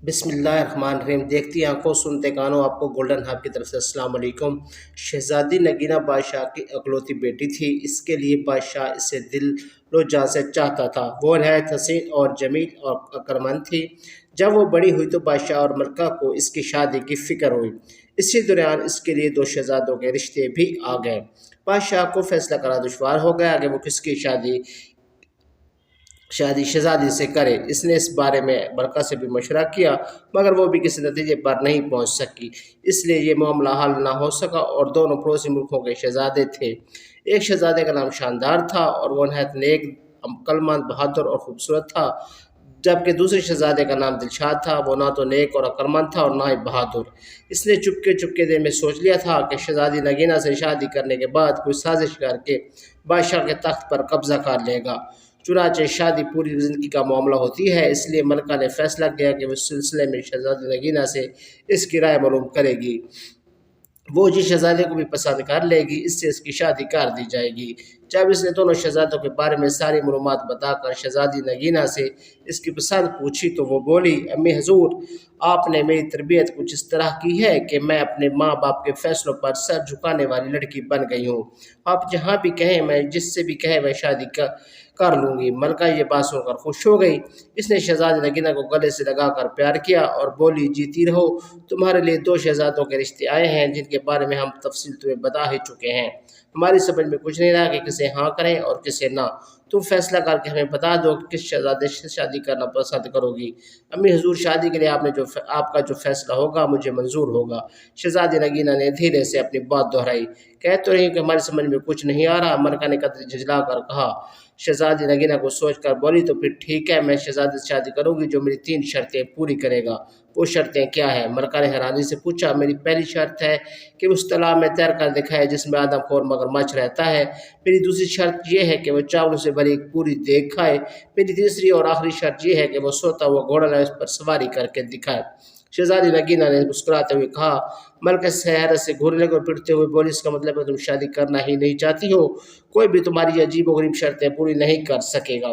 بسم اللہ الرحمن الرحیم۔ دیکھتی آنکھوں سنتے کانوں، آپ کو گولڈن ہب کی طرف سے السلام علیکم۔ شہزادی نگینہ بادشاہ کی اکلوتی بیٹی تھی، اس کے لیے بادشاہ اسے دل و جان سے چاہتا تھا۔ وہ نہایت حسین اور جمیل اور عقلمند تھی۔ جب وہ بڑی ہوئی تو بادشاہ اور ملکہ کو اس کی شادی کی فکر ہوئی۔ اسی دوران اس کے لیے 2 شہزادوں کے رشتے بھی آ گئے۔ بادشاہ کو فیصلہ کرنا دشوار ہو گیا کہ وہ کس کی شادی شہزادی سے کرے۔ اس نے اس بارے میں ملکہ سے بھی مشورہ کیا، مگر وہ بھی کسی نتیجے پر نہیں پہنچ سکی۔ اس لیے یہ معاملہ حل نہ ہو سکا اور دونوں پڑوسی ملکوں کے شہزادے تھے۔ ایک شہزادے کا نام شاندار تھا اور وہ نہایت نیک، عقلمند، بہادر اور خوبصورت تھا، جبکہ دوسرے شہزادے کا نام دلشاد تھا۔ وہ نہ تو نیک اور عقلمند تھا اور نہ ہی بہادر۔ اس نے چپکے دل میں سوچ لیا تھا کہ شہزادی نگینہ سے شادی کرنے کے بعد کوئی سازش کر کے بادشاہ کے تخت پر قبضہ کر لے گا۔ چنانچہ شادی پوری زندگی کا معاملہ ہوتی ہے، اس لیے ملکہ نے فیصلہ کیا کہ وہ اس سلسلے میں شہزادی نگینہ سے اس کی رائے معلوم کرے گی۔ وہ جس شہزادے کو بھی پسند کر لے گی، اس سے اس کی شادی کر دی جائے گی۔ جب اس نے دونوں شہزادوں کے بارے میں ساری معلومات بتا کر شہزادی نگینہ سے اس کی پسند پوچھی تو وہ بولی، امی حضور، آپ نے میری تربیت کچھ اس طرح کی ہے کہ میں اپنے ماں باپ کے فیصلوں پر سر جھکانے والی لڑکی بن گئی ہوں۔ آپ جہاں بھی کہیں، میں جس سے بھی کہے میں شادی کر لوں گی۔ ملکہ یہ بات سن کر خوش ہو گئی۔ اس نے شہزادی نگینہ کو گلے سے لگا کر پیار کیا اور بولی، جیتی رہو، تمہارے لیے 2 شہزادوں کے رشتے آئے ہیں جن کے بارے میں ہم تفصیل تمہیں بتا ہی چکے ہیں۔ ہماری سمجھ میں کچھ نہیں رہا کہ کسے ہاں کریں اور کسے نہ۔ تم فیصلہ کر کے ہمیں بتا دو کہ کس شہزادے سے شادی کرنا پسند کرو گی۔ امی حضور، شادی کے لیے آپ کا جو فیصلہ ہوگا مجھے منظور ہوگا۔ شہزادی نگینہ نے دھیرے سے اپنی بات دہرائی۔ کہہ تو رہی کہ ہماری سمجھ میں کچھ نہیں آ رہا، ملکہ نے قدر جھنجھلا کر کہا۔ شہزادی نگینہ کو سوچ کر بولی، تو پھر ٹھیک ہے، میں شہزادی سے شادی کروں گی جو میری 3 شرطیں پوری کرے گا۔ وہ شرطیں کیا ہیں؟ ملکہ نے حیرانی سے پوچھا۔ میری پہلی شرط ہے کہ اس تالاب میں تیر کر دکھائے جس میں آدم خور مگرمچھ رہتا ہے۔ میری دوسری شرط یہ ہے کہ وہ چاولوں سے بھری ایک پوری دیگ کھائے۔ میری تیسری اور آخری شرط یہ ہے کہ وہ سوتا ہوا گھوڑا لائے، اس پر سواری کر کے دکھائے۔ شہزادی نگینہ نے مسکراتے ہوئے کہا۔ ملکہ حیرت سے گھورنے لگی اور پڑھتے ہوئے بولی، اس کا مطلب ہے تم شادی کرنا ہی نہیں چاہتی ہو؟ کوئی بھی تمہاری عجیب و غریب شرطیں پوری نہیں کر سکے گا۔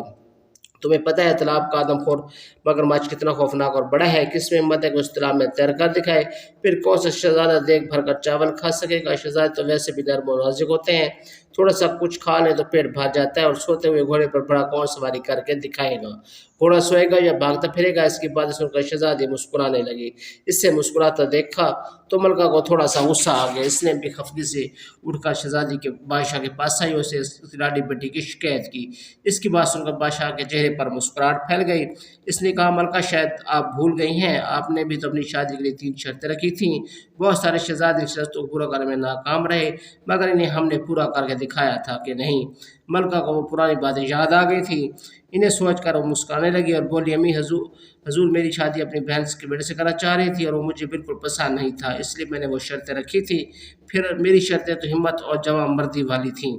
تمہیں پتہ ہے تالاب کا آدم خور مگرمچھ کتنا خوفناک اور بڑا ہے، کس میں ہمت ہے کہ اس تالاب میں تیر کر دکھائے؟ پھر کون سا شہزادہ دیگ بھر کر چاول کھا سکے گا؟ شہزادے تو ویسے بھی نرم و نازک ہوتے ہیں، تھوڑا سا کچھ کھا لیں تو پیٹ بھر جاتا ہے، اور سوتے ہوئے گھوڑے پر بڑا کون سواری کر کے دکھائے گا؟ گھوڑا سوئے گا یا بھاگتا پھرے گا؟ اس کی بات سن کر شہزادی مسکرانے لگی۔ اس سے مسکراتا دیکھا تو ملکہ کو تھوڑا سا غصہ آ گیا۔ اس نے بھی خفگی سے اٹھ کر شہزادی کے بادشاہ کے پاس آئی اور اسے اس کی لاڈلی بیٹی کی شکایت کی۔ اس کی بات سن کر بادشاہ کے چہرے پر مسکراہٹ پھیل گئی۔ اس نے کہا، ملکہ، شاید آپ بھول گئی ہیں، آپ نے بھی تو اپنی شادی کے لیے 3 شرطیں رکھی تھیں۔ بہت سارے شہزادے ان شرطوں کو پورا کرنے میں ناکام رہے، مگر انہیں ہم نے پورا کر کے دکھایا تھا کہ نہیں؟ ملکہ کو وہ پرانی باتیں یاد آ گئی تھیں۔ انہیں سوچ کر وہ مسکرانے لگی اور بولی، امی حضور، میری شادی اپنی بہن کے بیٹے سے کرنا چاہ رہی تھی اور وہ مجھے بالکل پسند نہیں تھا، اس لیے میں نے وہ شرطیں رکھی تھیں۔ پھر میری شرطیں تو ہمت اور جواں مردی والی تھیں۔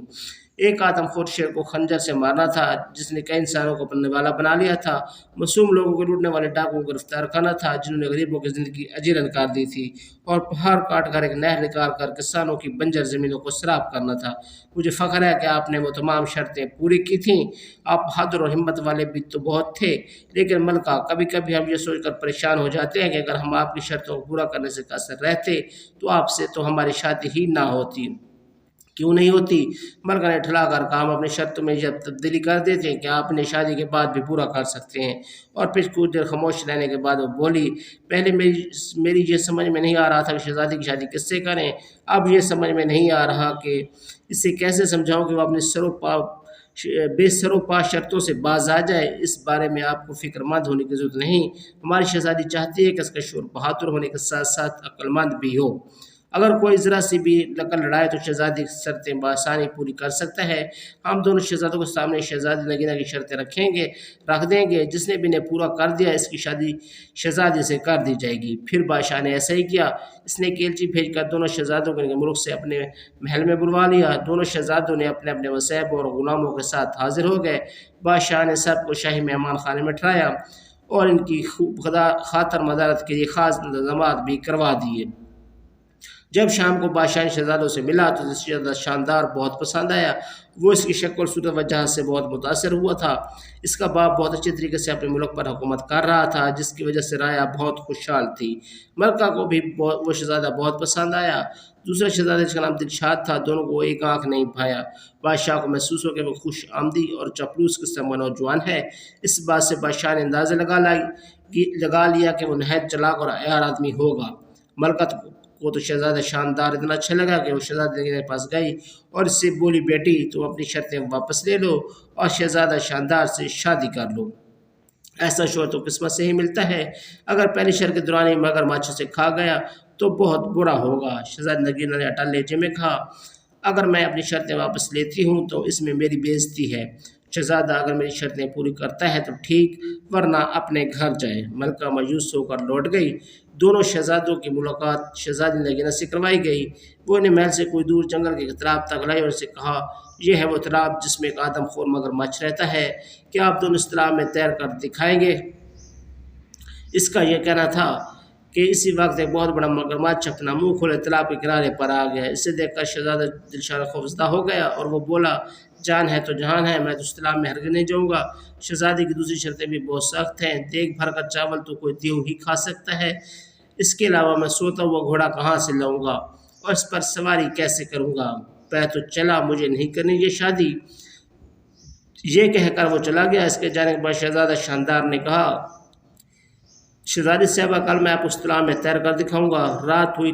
ایک آدم خور شیر کو خنجر سے مارنا تھا جس نے کئی انسانوں کو اپنے والا بنا لیا تھا، معصوم لوگوں کو لوٹنے والے ڈاکوؤں کو گرفتار کرنا تھا جنہوں نے غریبوں کی زندگی اجیرن کر دی تھی، اور پہاڑ کاٹ کر ایک نہر نکال کر کسانوں کی بنجر زمینوں کو سیراب کرنا تھا۔ مجھے فخر ہے کہ آپ نے وہ تمام شرطیں پوری کی تھیں۔ آپ بہادر اور ہمت والے بھی تو بہت تھے، لیکن ملکہ، کبھی کبھی ہم یہ سوچ کر پریشان ہو جاتے ہیں کہ اگر ہم آپ کی شرطوں کو پورا کرنے سے قاصر رہتے تو آپ سے تو ہماری شادی ہی نہ ہوتی۔ کیوں نہیں ہوتی؟ ملکہ نے ٹھلا کر کہا، ہم اپنی شرطوں میں یہ تبدیلی کر دیتے ہیں کہ آپ نے شادی کے بعد بھی پورا کر سکتے ہیں۔ اور پھر کچھ دیر خاموش رہنے کے بعد وہ بولی، پہلے میری یہ سمجھ میں نہیں آ رہا تھا کہ شہزادی کی شادی کس سے کریں، اب یہ سمجھ میں نہیں آ رہا کہ اسے کیسے سمجھاؤں کہ وہ اپنے بے سر و پا شرطوں سے باز آ جائے۔ اس بارے میں آپ کو فکر مند ہونے کی ضرورت نہیں۔ ہماری شہزادی چاہتی ہے کہ اس کا شوہر بہادر ہونے کے ساتھ ساتھ عقل مند بھی ہو۔ اگر کوئی ذرا سی بھی لکڑ لڑائے تو شہزادی کی شرطیں بآسانی پوری کر سکتا ہے۔ ہم دونوں شہزادوں کے سامنے شہزادی نگینہ کی شرطیں رکھ دیں گے، جس نے بھی انہیں پورا کر دیا اس کی شادی شہزادی سے کر دی جائے گی۔ پھر بادشاہ نے ایسا ہی کیا۔ اس نے کیلچی بھیج کر دونوں شہزادوں کو ان کے ملک سے اپنے محل میں بلوا لیا۔ دونوں شہزادوں نے اپنے اپنے وسائب اور غلاموں کے ساتھ حاضر ہو گئے۔ بادشاہ نے سب کو شاہی مہمان خانے میں ٹھہرایا اور ان کی خاطر مدارت کے لیے خاص انتظامات بھی کروا دیے۔ جب شام کو بادشاہ شہزادوں سے ملا تو زیادہ شاندار بہت پسند آیا۔ وہ اس کی شکل صورت و جہاز سے بہت متاثر ہوا تھا۔ اس کا باپ بہت اچھے طریقے سے اپنے ملک پر حکومت کر رہا تھا، جس کی وجہ سے رایا بہت خوشحال تھی۔ ملکہ کو بھی وہ شہزادہ بہت پسند آیا۔ دوسرا شہزادہ جس کا نام دلشاد تھا، دونوں کو ایک آنکھ نہیں بھایا۔ بادشاہ کو محسوس ہو کہ وہ خوش آمدی اور چپلوس قسم کا نوجوان ہے۔ اس بات سے بادشاہ نے اندازہ لگا لیا کہ وہ نہایت چلاک اور عیار آدمی ہوگا۔ ملکہ کو تو شہزادہ شاندار اتنا اچھا لگا کہ وہ شہزادے کے پاس گئی اور اس سے بولی، بیٹی تم اپنی شرطیں واپس لے لو اور شہزادہ شاندار سے شادی کر لو۔ ایسا شوہر تو قسمت سے ہی ملتا ہے۔ اگر پہلی شرط کے دوران ہی مگرمچھ سے کھا گیا تو بہت برا ہوگا۔ شہزادی نگینہ نے اٹل لہجے میں کہا، اگر میں اپنی شرطیں واپس لیتی ہوں تو اس میں میری بے عزتی ہے۔ شہزادہ اگر میری شرطیں پوری کرتا ہے تو ٹھیک، ورنہ اپنے گھر جائے۔ ملکہ مایوس ہو کر لوٹ گئی۔ دونوں شہزادوں کی ملاقات شہزادی نگینہ سے کروائی گئی۔ وہ انہیں محل سے کوئی دور جنگل کے تالاب تک لائی اور اسے کہا، یہ ہے وہ تالاب جس میں ایک آدم خور مگرمچھ رہتا ہے، کیا آپ دونوں اس تالاب میں تیر کر دکھائیں گے؟ اس کا یہ کہنا تھا کہ اسی وقت ایک بہت بڑا مگرمچھ اپنا منہ کھولے تالاب کے کنارے پر آ گیا۔ اسے دیکھ کر شہزادہ دلشاد خوفزدہ ہو گیا اور وہ بولا، جان ہے تو جہان ہے، میں تو اس تالاب میں ہرگز نہیں جاؤں گا۔ شہزادی کی دوسری شرطیں بھی بہت سخت ہیں۔ دیکھ بھر کر چاول تو کوئی دیو ہی کھا سکتا ہے، اس کے علاوہ میں سوتا ہوا گھوڑا کہاں سے لاؤں گا اور اس پر سواری کیسے کروں گا؟ پہ تو چلا، مجھے نہیں کرنی یہ شادی۔ یہ کہہ کر وہ چلا گیا۔ اس کے جانے کے بعد شہزادہ شاندار نے کہا، شہزادی صاحبہ، کل میں آپ اس تالاب میں تیر کر دکھاؤں گا۔ رات ہوئی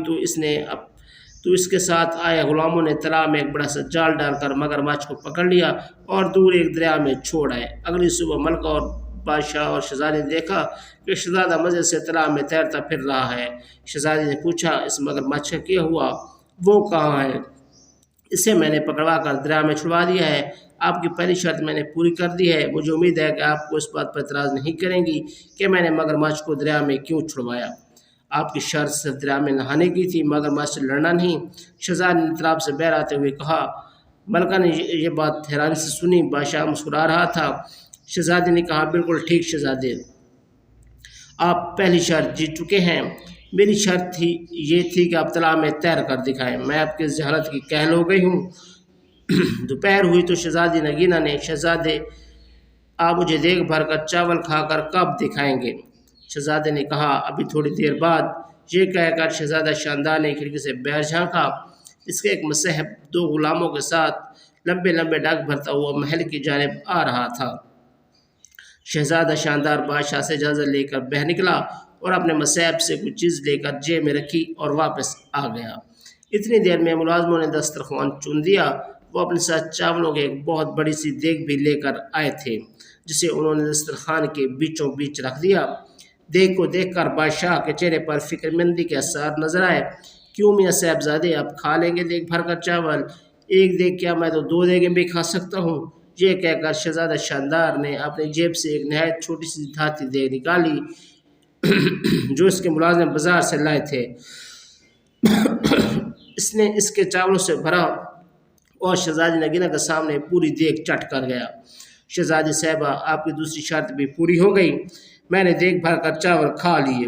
تو اس کے ساتھ آئے غلاموں نے تالاب میں ایک بڑا سا جال ڈال کر مگرمچھ کو پکڑ لیا اور دور ایک دریا میں چھوڑ آئے۔ اگلی صبح ملکہ اور بادشاہ اور شہزادی نے دیکھا کہ شہزادہ مزے سے تالاب میں تیرتا پھر رہا ہے۔ شہزادی نے پوچھا، اس مگرمچھ کا کیا ہوا؟ وہ کہاں ہے؟ اسے میں نے پکڑوا کر دریا میں چھڑوا دیا ہے۔ آپ کی پہلی شرط میں نے پوری کر دی ہے۔ مجھے امید ہے کہ آپ کو اس بات پر اعتراض نہیں کریں گی کہ میں نے مگرمچھ کو دریا میں کیوں چھڑوایا۔ آپ کی شرط صرف دریا میں نہانے کی تھی، مگرمچھ سے لڑنا نہیں۔ شہزادی نے تالاب سے باہر آتے ہوئے کہا۔ ملکہ نے یہ بات حیرانی سے سنی۔ بادشاہ مسکرا رہا تھا۔ شہزادی نے کہا، بالکل ٹھیک شہزادے، آپ پہلی شرط جیت چکے ہیں۔ میری شرط یہ تھی کہ آپ تالاب میں تیر کر دکھائیں۔ میں آپ کی جہالت کی کاہل ہو گئی ہوں۔ دوپہر ہوئی تو شہزادی نگینہ نے، شہزادے، آپ مجھے دیکھ بھر کر چاول کھا کر کب دکھائیں گے؟ شہزادے نے کہا، ابھی تھوڑی دیر بعد۔ یہ کہہ کر شہزادہ شاندار نے کھڑکی سے باہر جھانکا۔ اس کے ایک مصاحب دو غلاموں کے ساتھ لمبے لمبے ڈاک بھرتا ہوا محل کی جانب آ رہا تھا۔ شہزادہ شاندار بادشاہ سے اجازت لے کر باہر نکلا اور اپنے مصاحب سے کوئی چیز لے کر جیب میں رکھی اور واپس آ گیا۔ اتنی دیر میں ملازموں نے دسترخوان چن دیا۔ وہ اپنے ساتھ چاولوں کی ایک بہت بڑی سی دیگ بھی لے کر آئے تھے، جسے انہوں نے دسترخوان کے بیچوں بیچ رکھ دیا۔ دیگ کو دیکھ کر بادشاہ کے چہرے پر فکر مندی کے اثار نظر آئے۔ کیوں میاں صاحبزادے، آپ کھا لیں گے دیگ بھر کر چاول؟ ایک دیگ کیا، میں تو دو دیگیں بھی کھا سکتا ہوں۔ یہ کہہ کر شہزادہ شاندار نے اپنی جیب سے ایک نہایت چھوٹی سی دھاتی دیگ نکالی جو اس کے ملازم بازار سے لائے تھے۔ اس نے اس کے چاولوں سے بھرا اور شہزادی نگینہ کے سامنے پوری دیگ چٹ کر گیا۔ شہزادی صاحبہ، آپ کی دوسری شرط بھی پوری ہو گئی، میں نے دیگ بھر کر چاول کھا لیے۔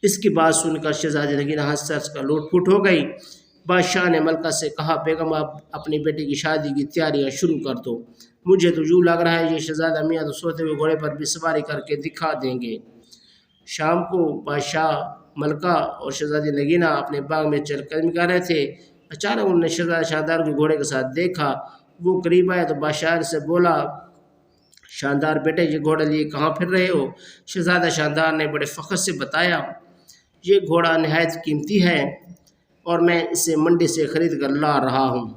اس کی بات سن کر شہزادی نگینہ ہنس ہنس کر لوٹ پھوٹ ہو گئی۔ بادشاہ نے ملکہ سے کہا، بیگم، آپ اپنی بیٹی کی شادی کی تیاریاں شروع کر دو۔ مجھے تو یوں لگ رہا ہے یہ شہزادہ میاں تو سوتے ہوئے گھوڑے پر بھی سواری کر کے دکھا دیں گے۔ شام کو بادشاہ، ملکہ اور شہزادی نگینہ اپنے باغ میں چہل قدمی کر رہے تھے۔ اچانک انہوں نے شہزادہ شاندار کو گھوڑے کے ساتھ دیکھا۔ وہ قریب آئے تو بادشاہ سے بولا، شاندار بیٹے، یہ گھوڑا لیے کہاں پھر رہے ہو؟ شہزادہ شاندار نے بڑے فخر سے بتایا، یہ گھوڑا نہایت قیمتی ہے اور میں اسے منڈی سے خرید کر لا رہا ہوں۔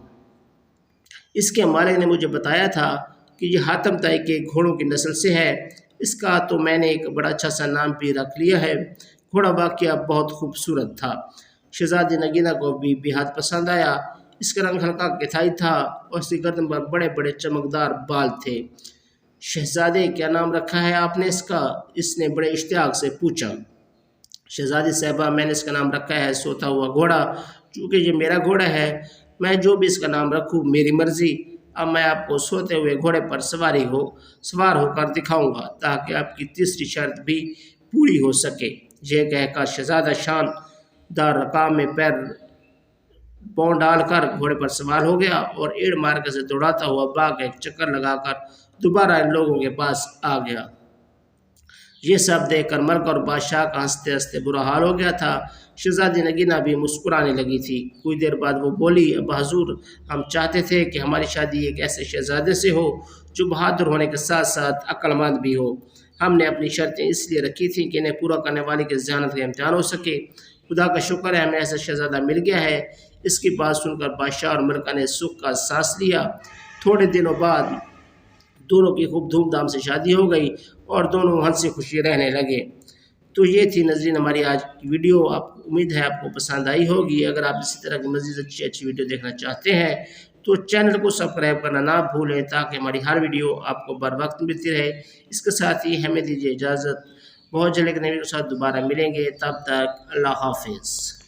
اس کے مالک نے مجھے بتایا تھا کہ یہ حاتم طائی کے گھوڑوں کی نسل سے ہے۔ اس کا تو میں نے ایک بڑا اچھا سا نام بھی رکھ لیا ہے۔ گھوڑا واقعہ بہت خوبصورت تھا۔ شہزادی نگینہ کو بھی بہت پسند آیا۔ اس کا رنگ ہلکا کتھائی تھا اور اس کی گردن پر بڑے بڑے چمکدار بال تھے۔ شہزادے، کیا نام رکھا ہے آپ نے اس کا؟ اس نے بڑے اشتیاق سے پوچھا۔ شہزادی صاحبہ، میں نے اس کا نام رکھا ہے سوتا ہوا گھوڑا، چونکہ یہ میرا گھوڑا ہے۔ میں جو بھی اس کا نام رکھوں میری مرضی۔ اب میں آپ کو سوتے ہوئے گھوڑے پر سوار ہو کر دکھاؤں گا تاکہ آپ کی تیسری شرط بھی پوری ہو سکے۔ یہ کہہ کر شہزادہ دار رقام میں پاؤں ڈال کر گھوڑے پر سوار ہو گیا اور ایڑ مار کر سے دوڑاتا ہوا باغ کا ایک چکر لگا کر دوبارہ ان لوگوں کے پاس آ گیا۔ یہ سب دیکھ کر ملک اور بادشاہ کا ہنستے ہنستے برا حال ہو گیا تھا۔ شہزادی نگینہ بھی مسکرانے لگی تھی۔ کچھ دیر بعد وہ بولی، ابا حضور، ہم چاہتے تھے کہ ہماری شادی ایک ایسے شہزادے سے ہو جو بہادر ہونے کے ساتھ ساتھ عقل مند بھی ہو۔ ہم نے اپنی شرطیں اس لیے رکھی تھیں کہ انہیں پورا کرنے والے کی ذہانت کا امتحان ہو سکے۔ خدا کا شکر ہے ہمیں ایسا شہزادہ مل گیا ہے۔ اس کی بات سن کر بادشاہ اور ملکہ نے سکھ کا سانس لیا۔ تھوڑے دنوں بعد دونوں کی خوب دھوم دھام سے شادی ہو گئی اور دونوں ہنسی خوشی رہنے لگے۔ تو یہ تھی ناظرین ہماری آج کی ویڈیو۔ امید ہے آپ کو پسند آئی ہوگی۔ اگر آپ اسی طرح کی مزید اچھی ویڈیو دیکھنا چاہتے ہیں تو چینل کو سبسکرائب کرنا نہ بھولیں تاکہ ہماری ہر ویڈیو آپ کو بر وقت ملتی رہے۔ اس کے ساتھ ہی ہمیں دیجیے اجازت۔ بہت جلد ایک نئی ویڈیو کے ساتھ دوبارہ ملیں گے۔ تب تک اللہ حافظ۔